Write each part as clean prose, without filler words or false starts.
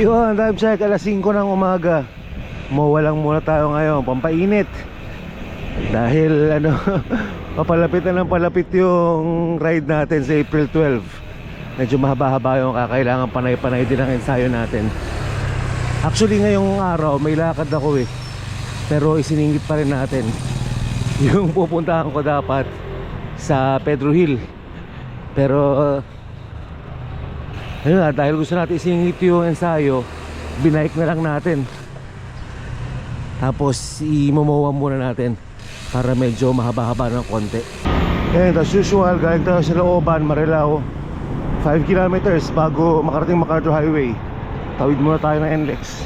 Yun, time check, alas 5 ng umaga. Mawalang muna tayo ngayon, pampainit. Dahil ano, papalapit na ng palapit yung ride natin sa April 12. Medyo mahaba-haba yung kakailangan, panay-panay din ang ensayo natin. Actually ngayong araw may lakad ako eh, pero isiningit pa rin natin yung pupuntahan ko dapat sa Pedro Hill. Pero ayun nga, dahil gusto natin isingit yung ensayo, binike na lang natin. Tapos imomowa muna natin para medyo mahaba-haba ng konti. Ngayon, as usual, galing tayo sa Looban, Marilao, 5 kilometers bago makarating MacArthur Highway. Tawid muna tayo ng NLEX.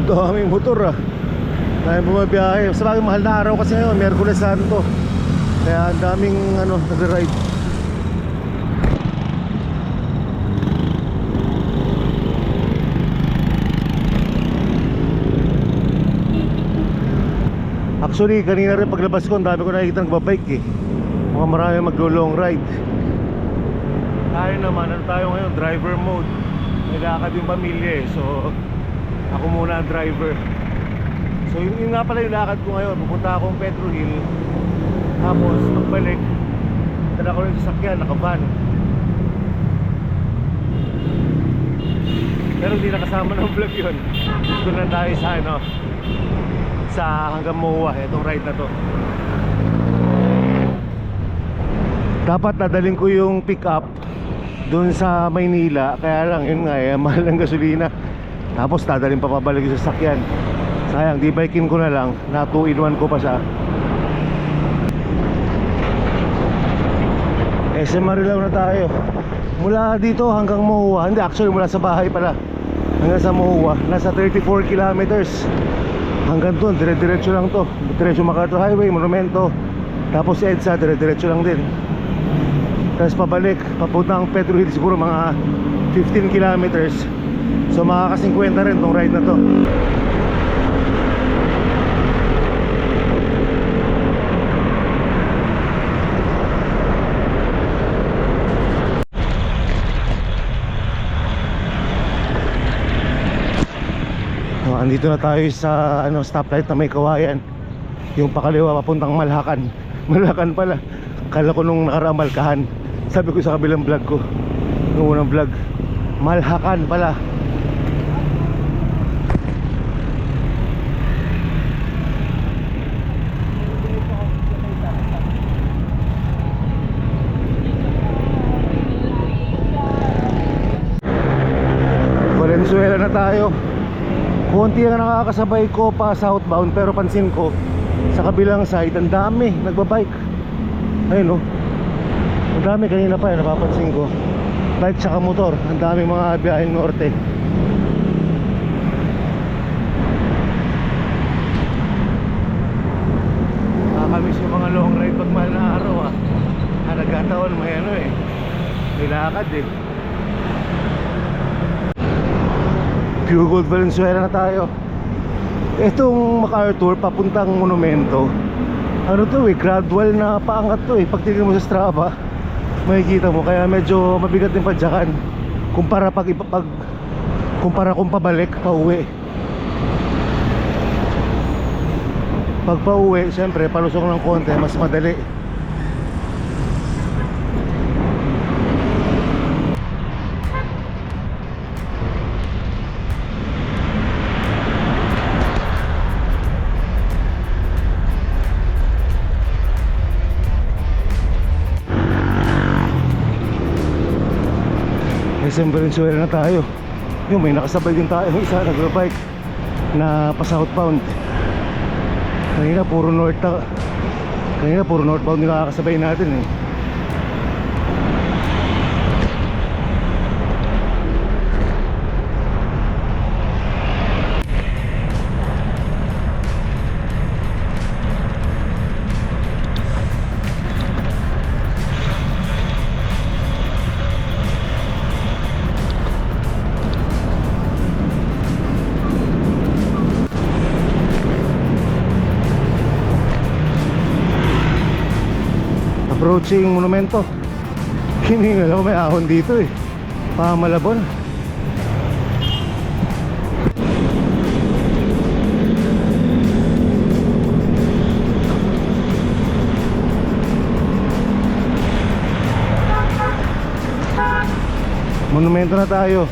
Daming motor tayo bumabiyahe. Sa bagay mahal na araw kasi ngayon, Miyerkules Santo. Kaya ang daming nag-ride. Actually kanina rin paglabas ko, ang dami ko nakikita nagbabike eh. Mukhang marami mag-long ride. Tayo naman, tayo ngayon, driver mode. May lakad yung pamilya eh, so ako muna ang driver. So yun nga pala yung lakad ko ngayon. Pupunta akong Pedro Hill. Tapos pagbalik, dala ko rin sa sasakyan, naka-van. Pero hindi nakasama ng vlog yun. Dito na tayo sa sa hanggang MOA, itong ride na to. Dapat dadalhin ko yung pick up dun sa Maynila. Kaya lang yun nga mahal ng gasolina. Tapos dadalhin pa pabalik yung sasakyan. Sayang, di bikin ko na lang. Na 2-in-1 ko pa siya. SM Marilao na tayo. Mula dito hanggang MOA. Hindi, actually mula sa bahay pala hanggang sa MOA, nasa 34 kilometers. Hanggang doon, dire-diretso lang to. Diretso MacArthur Highway, Monumento. Tapos EDSA, dire-diretso lang din. Tapos pabalik, papuntang Pedro Hill, siguro mga 15 kilometers. So makaka-50 rin tong ride na to. Andito na tayo sa stoplight na may kawayan. Yung pakaliwa papuntang Malhakan. Malhakan pala. Kala ko nung nakaraang Malkahan. Sabi ko sa kabilang vlog ko, nung unang vlog, Malhakan pala. Valenzuela na tayo. Konti ang nakakasabay ko pa southbound, pero pansin ko sa kabilang side ang dami nagbabike. Ayun ang dami kanina pa napapansin ko. Bike tsaka motor, ang dami mga biyaheng norte. Nakakamiss yung mga long ride pag mahal na araw nagkataon may may lakad eh. Pure Gold Valenzuela na tayo. Itong MacArthur papuntang Monumento, gradual na paangat to eh. Pag tingin mo sa Strava, makikita mo. Kaya medyo mabigat yung padyakan kumpara kumpara kung pabalik, pauwi. Pag pauwi, syempre palusong ng konti, mas madali. SM Valenzuela na tayo. Yung may nakasabay din tayo, isa nagbabike na pa southbound. Kanina puro northbound yung nakakasabay natin eh. approaching monumento. Hiningal ako, may ahon dito eh, Pamalabon. Monumento na tayo.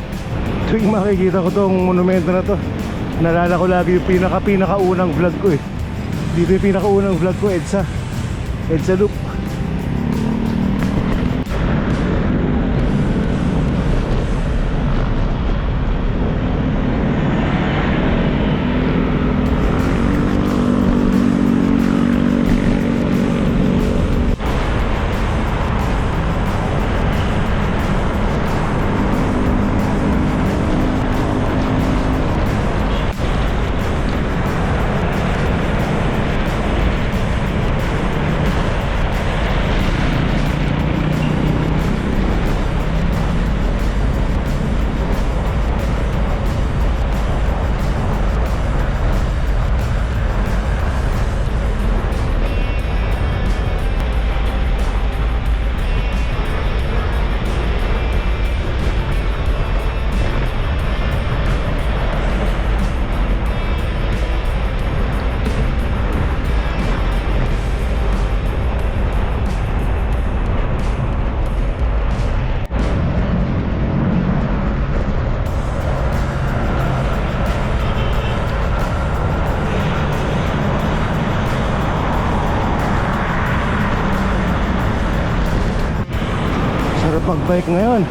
Tuwing makikita ko tong monumento na to, nalala ko lagi yung pinakaunang vlog ko eh. Dito yung pinakaunang vlog ko, EDSA Loop. Magbike ngayon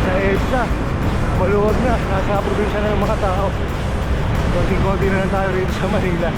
sa EDSA, maluwag na, nasa probinsya na ng mga tao. Konti-konti na lang tayo rito sa Manila.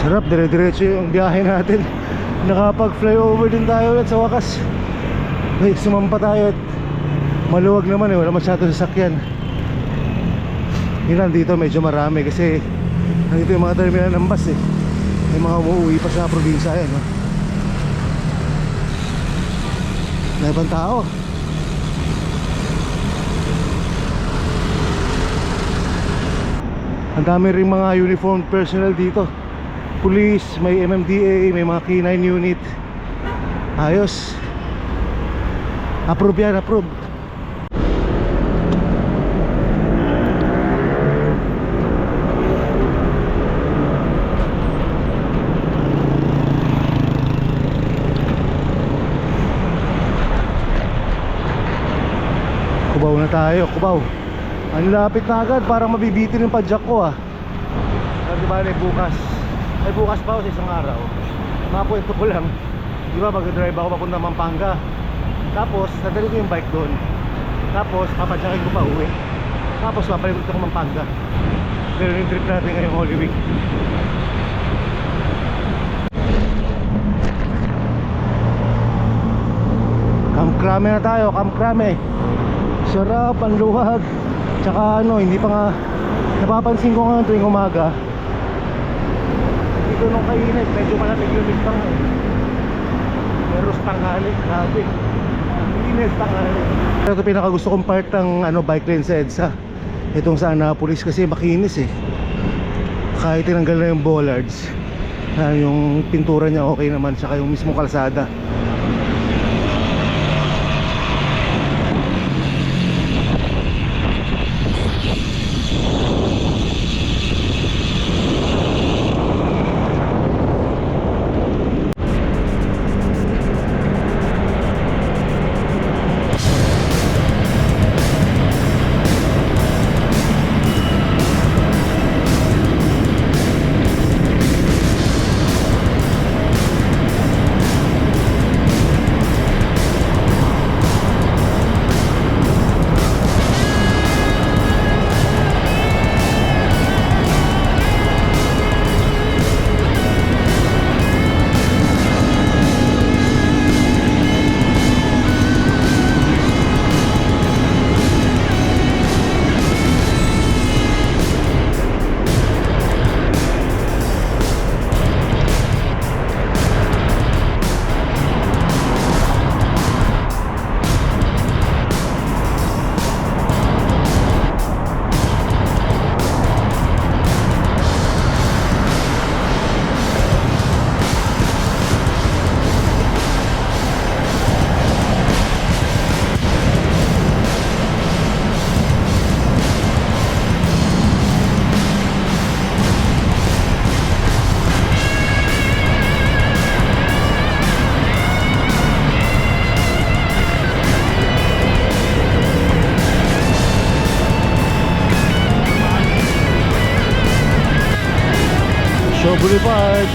Sarap, dire-diretso yung biyahe natin. Nakapag-flyover din tayo ulit sa wakas. Ay, sumampa tayo at maluwag naman eh, wala masyado sasakyan. Yun lang, dito medyo marami kasi nandito yung mga terminal ng bus eh. May mga umuwi pa sa probinsya yan, no? May ibang tao. Ang dami rin mga uniformed personnel dito. Police, may MMDA, may mga K9 unit. Ayos. Approve yan, approve. tayo, Cubao. Ang lapit na agad, parang mabibitin yung padjak ko ah. Di ba, bukas. Ay bukas pa o sa isang araw. Makakwento ko lang. Di ba, mag-drive ako papunta Pampanga. Tapos, nadali ko yung bike doon. Tapos, papadyakin ko pa uwi. Tapos, papalikot ako Pampanga. Pero yung trip natin ngayong Holy Week. Camp Crame na tayo, Camp Crame. Sarap, ang luwag. Tsaka ano, hindi pa nga napapansin ko ngayon tuwing umaga. Dito nung kainit, medyo malamig-lamig pa nga. Pero tanghali, grabe. Ang init tanghali. Ito pinakagusto kong part ng bike lane sa EDSA. Itong sa Annapolis kasi makinis eh. Kahit tinanggal na yung bollards, yung pintura niya okay naman, tsaka yung mismong kalsada. Boulevard.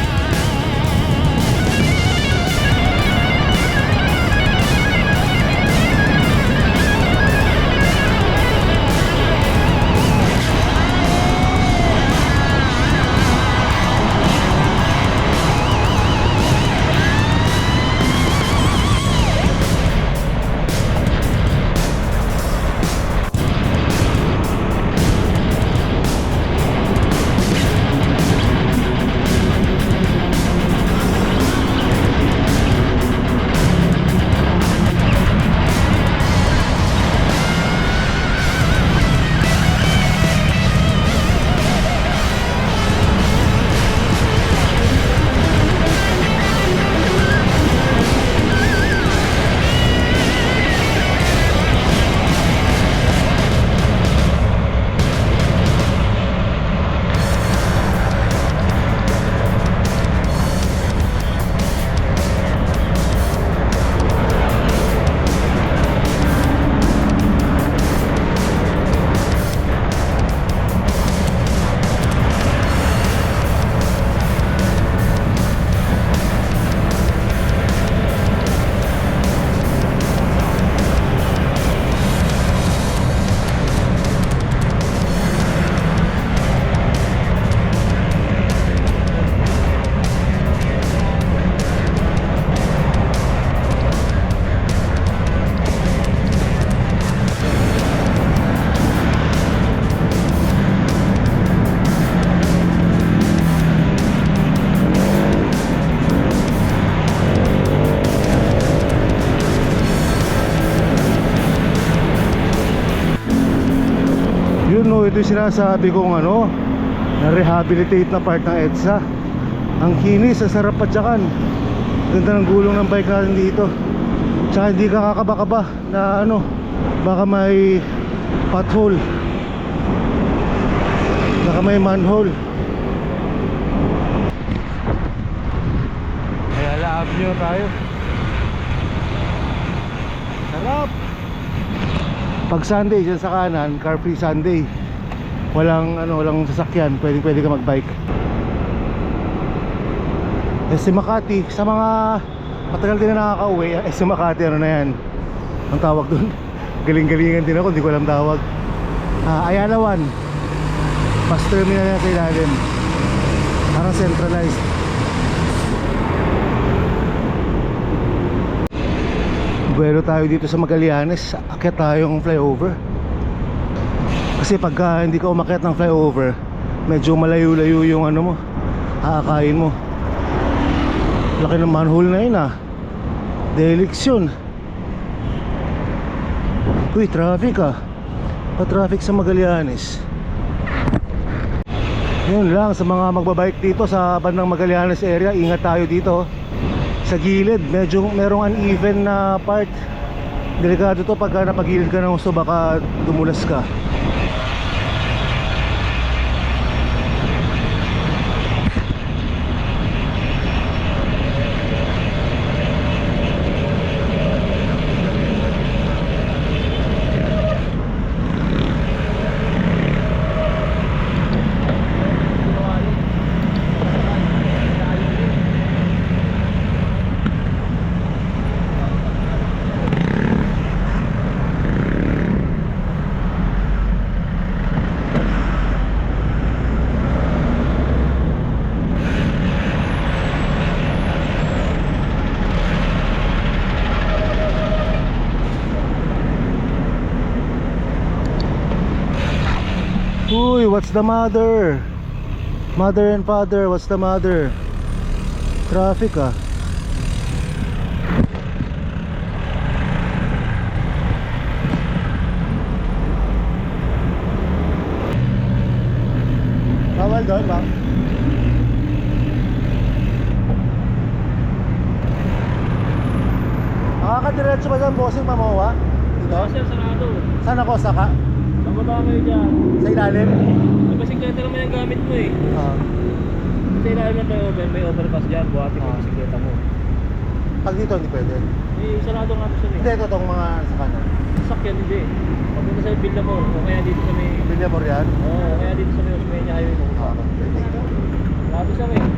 Ito yung sinasabi kong na-rehabilitate na part ng EDSA. Ang kinis, ang sarap padyakan. Ganda ng gulong ng bike natin dito. Tsaka hindi ka kakaba-kaba na baka may pothole, baka may manhole. Kaya love nyo tayo. Sarap. Pag Sunday dyan sa kanan, car free Sunday, walang sasakyan, pwede ka mag-bike. SM Makati, sa mga matagal din na nakaka-uwi, SM Makati, ano na yan, ang tawag dun. Galing-galingan din ako, hindi ko alam tawag. Ayala 1, bus terminal yan sa ilalim, parang centralized. Buwelo tayo dito sa Magallanes, akyat tayong flyover. Kasi pagka hindi ka umakyat ng flyover, medyo malayo-layo yung ano mo, aakayin mo. Laki ng manhole na yun Delix yun. Uy, traffic pa-traffic sa Magallanes. Yun lang, sa mga magbabike dito sa bandang Magallanes area, ingat tayo dito. Sa gilid, medyo merong uneven na part. Delikado to pagka napagilid ka ng gusto, baka dumulas ka. Uy, what's the matter? Mother and father, what's the matter? Traffic Bawal doon ba? Makakadiretso ba dyan, bossing Mamowa? Dito? Sir, sarado. Saan ako? Saka? Bababa kayo dyan. Sa ilalim? May basikleta naman yung gamit mo eh. Sa ilalim na tayo, may overpass dyan. Buhatin mo yung basikleta mo. Pag dito hindi pwede? Eh, sarado nga ito siya eh. Hindi, ito itong mga sakana. Sasakyan hindi. Pagpunta sa Villamor, o kaya dito sa may... Villamor yan? Oo, o kaya dito sa may Osmeña Highway mo. Sarado siya eh.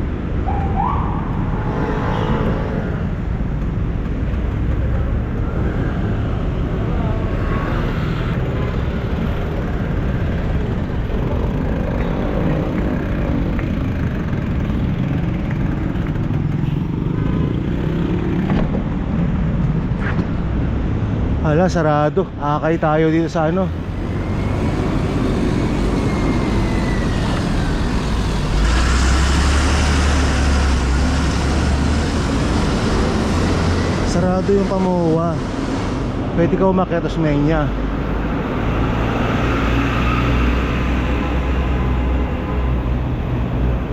Hala, sarado. Akay tayo dito sa ano. Sarado yung Pamuwa. Pwede ka umakyat Osmeña.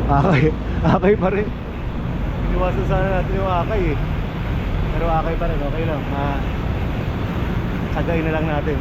Akay pa rin. Iniwasan sana natin yung akay eh. Pero akay pa rin, okay lang. Sagay na lang natin.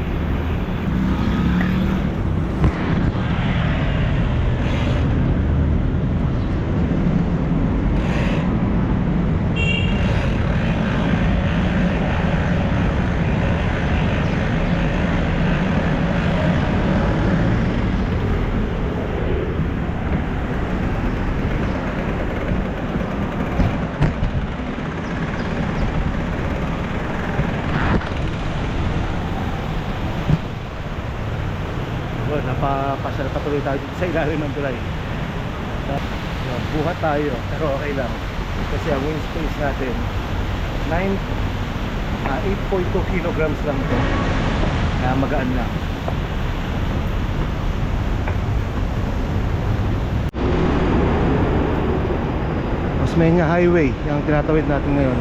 Napapasyal patuloy tayo sa ilalim ng tulay. Buhat tayo, pero okay lang kasi ang wind space natin 8.2 kilograms lang ito, kaya magaan lang. Osmeña Highway yung tinatawid natin ngayon.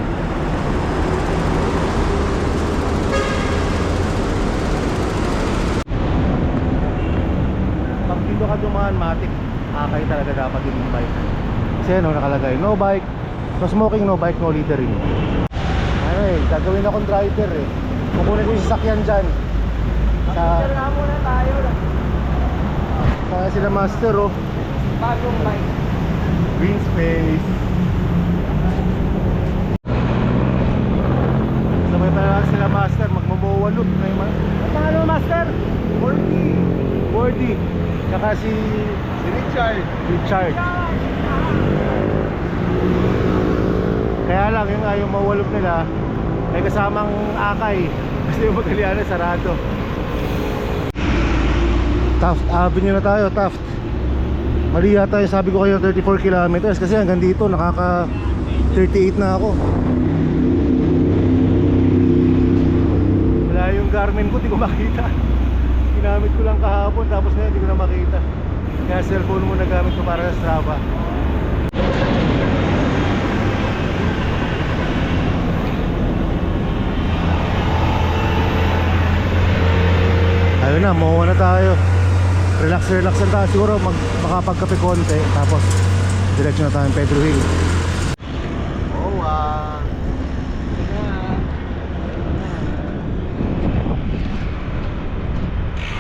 Dito ka dumaan, matik, akay talaga dapat yung bike. Kasi ano nakalagay, no bike, no smoking, no bike, no littering. Ano eh, gagawin akong driver eh. Kukunin ko yung sasakyan dyan sa... Magpapala muna tayo. Kaya sila master oh. Bagong bike. Green space. Sabay pa lang sila master, magmamowa loop na yung Ano master? Saka si Richard. Kaya lang yung mawalop nila may kasamang akay kasi yung Magaliana sarado. Taft Avenue na tayo, Taft. Mali yata yung sabi ko kayo 34 kilometers kasi hanggang dito nakaka 38 na ako. Wala yung Garmin ko, di ko makita. Ginamit ko lang kahapon tapos ngayon di ko na makita. Kaya cellphone mo na gamit ko para sa Strava. Ayun na, mawa na tayo. Relax lang tayo. Siguro makapagkape konti. Tapos diretso na tayong Pedro Hill.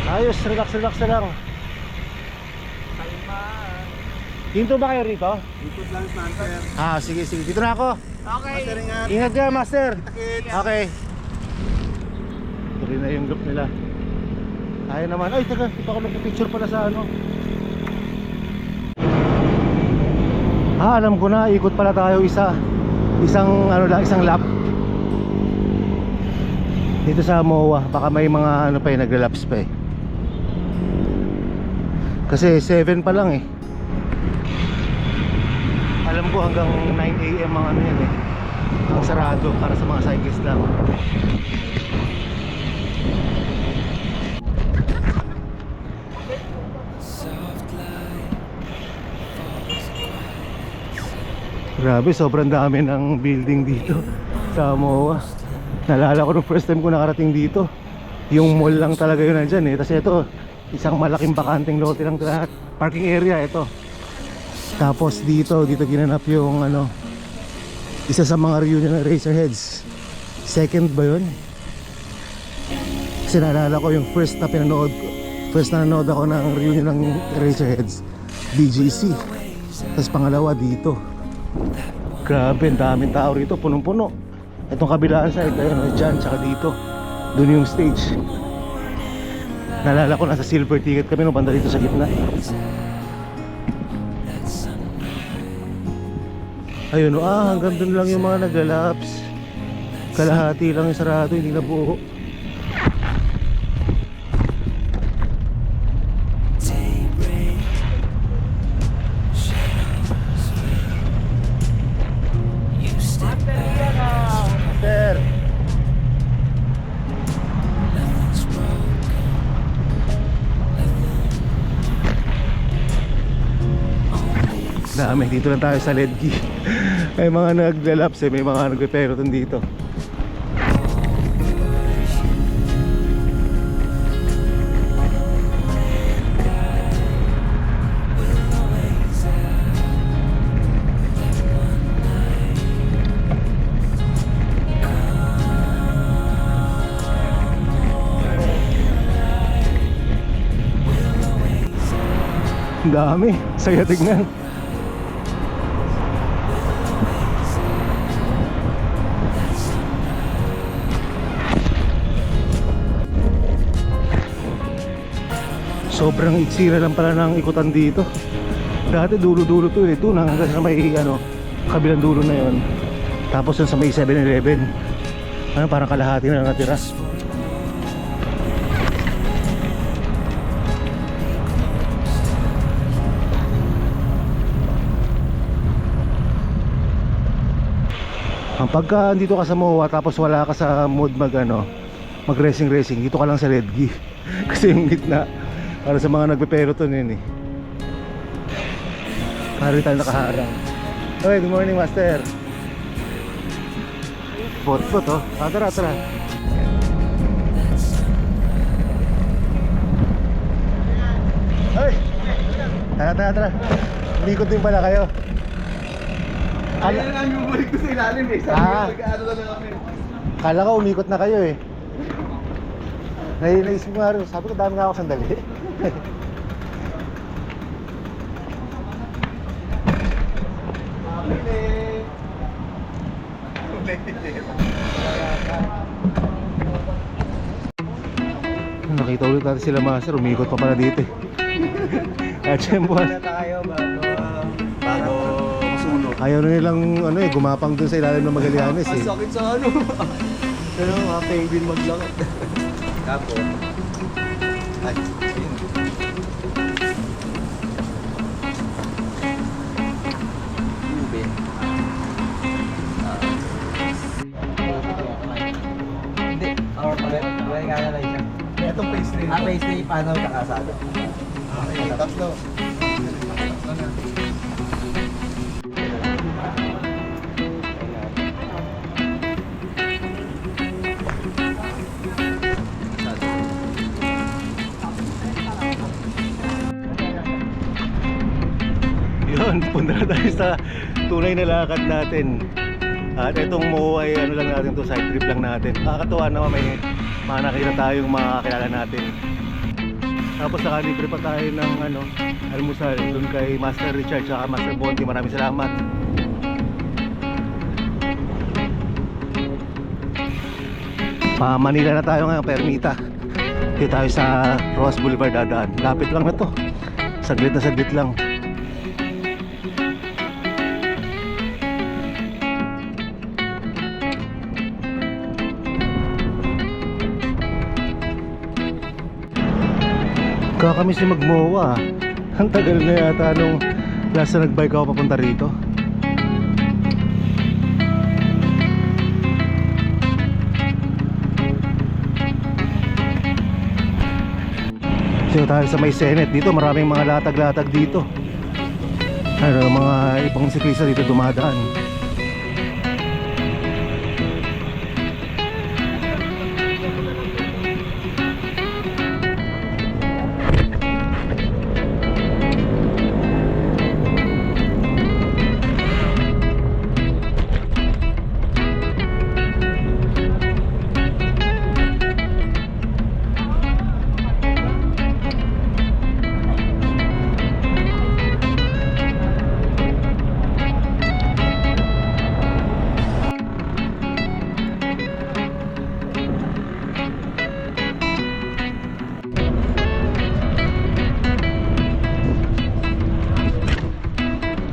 Ayos, relax na lang. Hinto ba kayo rito? Ikot lang, master. Sige. Dito na ako. Okay. Master, ingat. Ingat ka, master. Kita-kits. Okay. Ito rin na yung group nila. Ayaw naman. Ay, teka. Ito ako nagpipicture pala sa ano. Alam ko na. Ikot pala tayo isang lap. Dito sa MOA. Baka may mga ano pa yung nagla-laps pa eh. Kasi 7 pa lang eh. Alam ko hanggang 9 AM ang ano yan eh. Ang sarado para sa mga cyclist lang. Grabe, sobrang dami ng building dito sa MOA. Naalala ko nung first time ko nakarating dito, yung mall lang talaga yun nandyan eh. Kasi ito, isang malaking bakanteng lote lang lahat. Parking area ito. Tapos dito ginanap yung ano, isa sa mga reunion ng Razorheads. Second ba yun? Kasi naalala ko yung first na nanood ako ng reunion ng Razorheads, BGC. Tapos pangalawa dito. Grabe, ang daming tao rito, punong-puno. Itong kabilaan side, ayun, dyan, tsaka dito. Doon yung stage. Naalala ko nasa silver ticket kami nung banda dito sa gitna. Ayun, hanggang doon lang yung mga nagla-laps. Kalahati lang yung sarado, hindi na buo. Sir. Dami, dito lang tayo sa Ledgi. May mga nagla-laps may mga nagpe-peloton dito. Ang dami, saya tignan. Sobrang iksira lang pala ng ikutan dito. Dati dulo-dulo to eh. Doon hanggang sa may kabilang dulo na yon. Tapos yun sa may 7-Eleven. Parang kalahati na natira. Ang pagka dito ka sa MOA tapos wala ka sa mood mag racing, dito ka lang sa Ledgi. Kasi yung gitna para sa mga nagpe-peloton yun eh. Pari tayo nakaharang. Hey, good morning, master. Pot oh. Tara. Hey! Tara. Umikot din pala kayo. Ayun lang yung balik ko sa ilalim eh. Sabi ko, mag-ano na lang kami. Kala ko umikot na kayo eh. Naisip ko nga rin, sabi ko dami nga ako sandali. Nakita ulit natin sila master, umikot pa pala dito eh. Kachempuan. na tayo bago masunod. Ayaw na nilang ano eh, gumapang dun sa ilalim ng Magallanes Ang eh. sakit sa ano. Pero mga penguin maglakad. Kapo. Ay, ayun. Ube. Hindi. Or pagay kaya lang siya. Itong pastry. Pastry, paano kakasado? Okay, tatlo. Yun, punta na tayo sa tunay na lakad natin. At itong Mo ay ano lang natin to, side trip lang natin. Nakakatuwa naman may mga nakita tayong mga kakilala natin. Tapos nakalibre pa tayo ng ano, almusal doon kay Master Richard at Master Bonti. Maraming salamat. Pa Manila na tayo ngayon, Permita. Dito tayo sa Roas Boulevard dadaan. Lapit lang na to. Saglit na saglit lang. Kakamiss yung mag-MOA. Ang tagal na yata nung last na nag-bike ako papunta rito. Dito tayo sa may Senate. Dito maraming mga latag-latag dito. Ano, mga ibang siklista dito dumadaan.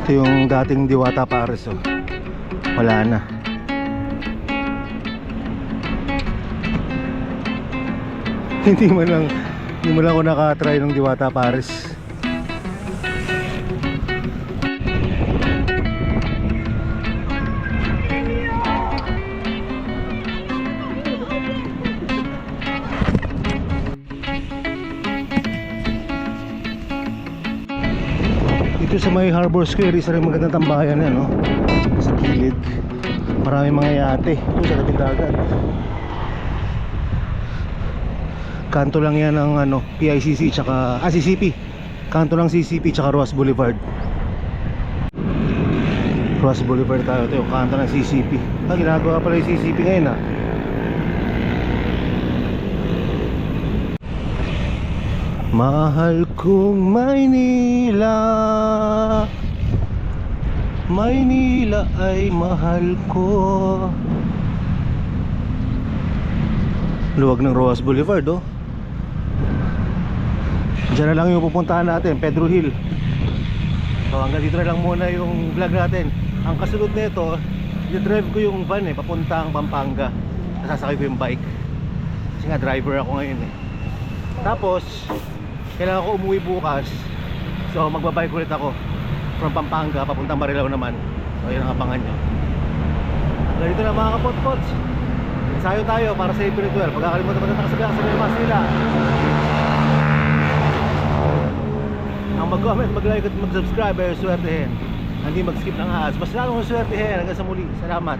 Ito yung dating Diwata Pares, oh. Wala na. Hindi mo lang ako nakatry ng Diwata Pares. Dito sa may Harbor Square, isa rin magandang tambayan yan, no? Sa gilid. Maraming mga yate. Ito sa tabing dagat. Kanto lang yan ng ano, PICC tsaka CCP. Kanto lang CCP tsaka Roas Boulevard. Roas Boulevard tayo, ito yung kanto ng CCP. Ginagawa pala yung CCP ngayon, ah. Mahal kong Maynila, Maynila ay mahal ko. Luwag ng Roas Boulevard, oh. Diyan na lang yung pupuntahan natin, Pedro Hill. So hanggang dito na lang muna yung vlog natin. Ang kasunod nito, i-drive ko yung van papuntang Pampanga. Sasakay ko yung bike kasi nga driver ako ngayon eh. Tapos kailangan ko umuwi bukas. So magbabike ulit ako from Pampanga papuntang Marilao naman. So yun ang abangan nyo. Ganito na mga kapot-pots. Ensayo tayo para sa April 12. Pagkakalimutan pa natin sa Masila. Ang mag-comment, mag-like at mag-subscribe ay swertehin. Hindi mag-skip ng ads. Basta lang kung swertehin. Hanggang sa muli. Salamat.